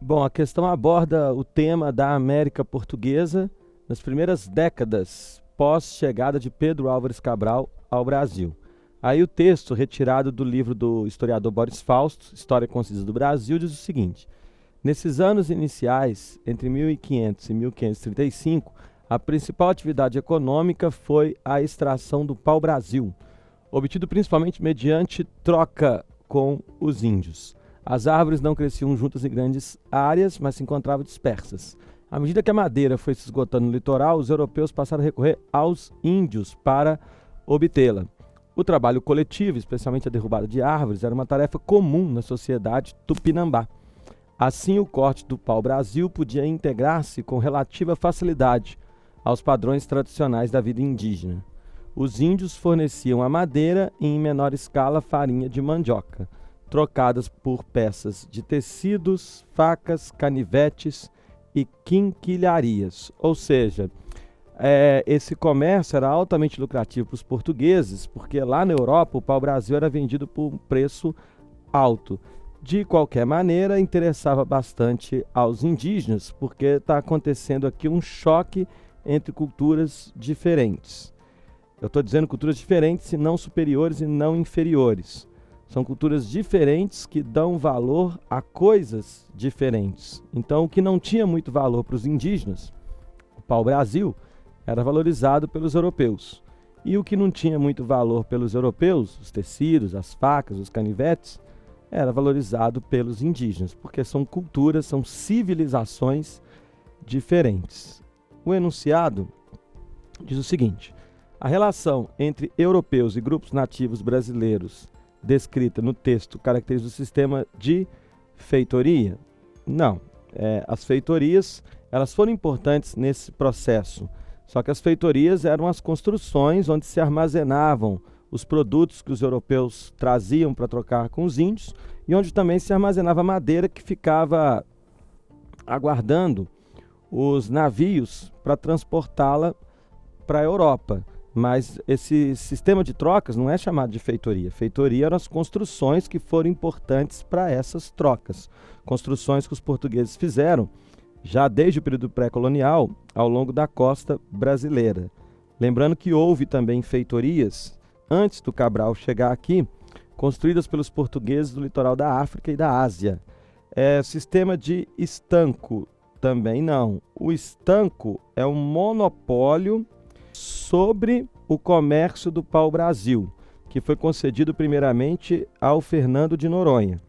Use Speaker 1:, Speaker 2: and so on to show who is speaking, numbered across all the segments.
Speaker 1: Bom, a questão aborda o tema da América Portuguesa nas primeiras décadas pós-chegada de Pedro Álvares Cabral ao Brasil. Aí o texto, retirado do livro do historiador Boris Fausto, História Concisa do Brasil, diz o seguinte: nesses anos iniciais, entre 1500 e 1535, a principal atividade econômica foi a extração do pau-brasil, obtido principalmente mediante troca com os índios. As árvores não cresciam juntas em grandes áreas, mas se encontravam dispersas. À medida que a madeira foi se esgotando no litoral, os europeus passaram a recorrer aos índios para obtê-la. O trabalho coletivo, especialmente a derrubada de árvores, era uma tarefa comum na sociedade tupinambá. Assim, o corte do pau-brasil podia integrar-se com relativa facilidade aos padrões tradicionais da vida indígena. Os índios forneciam a madeira e, em menor escala, farinha de mandioca, trocadas por peças de tecidos, facas, canivetes e quinquilharias. Ou seja, esse comércio era altamente lucrativo para os portugueses, porque lá na Europa o pau-brasil era vendido por um preço alto. De qualquer maneira, interessava bastante aos indígenas, porque está acontecendo aqui um choque entre culturas diferentes. Eu estou dizendo culturas diferentes e não superiores e não inferiores. São culturas diferentes que dão valor a coisas diferentes. Então, o que não tinha muito valor para os indígenas, o pau-brasil, era valorizado pelos europeus. E o que não tinha muito valor pelos europeus, os tecidos, as facas, os canivetes, era valorizado pelos indígenas, porque são culturas, são civilizações diferentes. O enunciado diz o seguinte: a relação entre europeus e grupos nativos brasileiros descrita no texto caracteriza o sistema de feitoria? Não. As feitorias, elas foram importantes nesse processo, só que as feitorias eram as construções onde se armazenavam os produtos que os europeus traziam para trocar com os índios e onde também se armazenava madeira que ficava aguardando os navios para transportá-la para a Europa. Mas esse sistema de trocas não é chamado de feitoria. Feitoria eram as construções que foram importantes para essas trocas. Construções que os portugueses fizeram já desde o período pré-colonial ao longo da costa brasileira. Lembrando que houve também feitorias, antes do Cabral chegar aqui, construídas pelos portugueses do litoral da África e da Ásia. Sistema de estanco também não. O estanco é um monopólio sobre o comércio do pau-brasil, que foi concedido primeiramente ao Fernando de Noronha.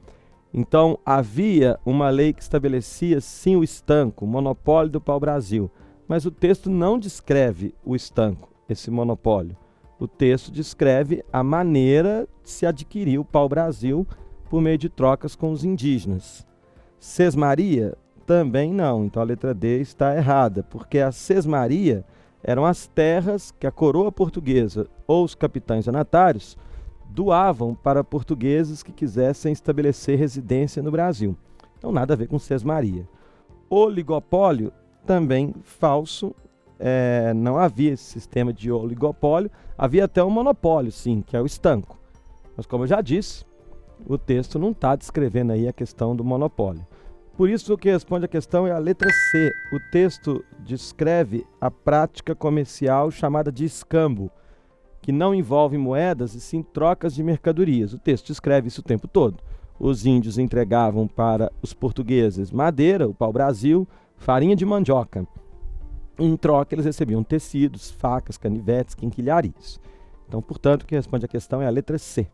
Speaker 1: Então, havia uma lei que estabelecia, sim, o estanco, o monopólio do pau-brasil, mas o texto não descreve o estanco, esse monopólio. O texto descreve a maneira de se adquirir o pau-brasil por meio de trocas com os indígenas. Sesmaria? Também não. Então, a letra D está errada, porque a sesmaria eram as terras que a coroa portuguesa ou os capitães donatários doavam para portugueses que quisessem estabelecer residência no Brasil. Então, nada a ver com sesmaria. Oligopólio, também falso. Não havia esse sistema de oligopólio. Havia até um monopólio, sim, que é o estanco. Mas, como eu já disse, o texto não está descrevendo aí a questão do monopólio. Por isso, o que responde a questão é a letra C. O texto descreve a prática comercial chamada de escambo, que não envolve moedas e sim trocas de mercadorias. O texto descreve isso o tempo todo. Os índios entregavam para os portugueses madeira, o pau-brasil, farinha de mandioca. Em troca, eles recebiam tecidos, facas, canivetes, quinquilharias. Então, portanto, o que responde a questão é a letra C.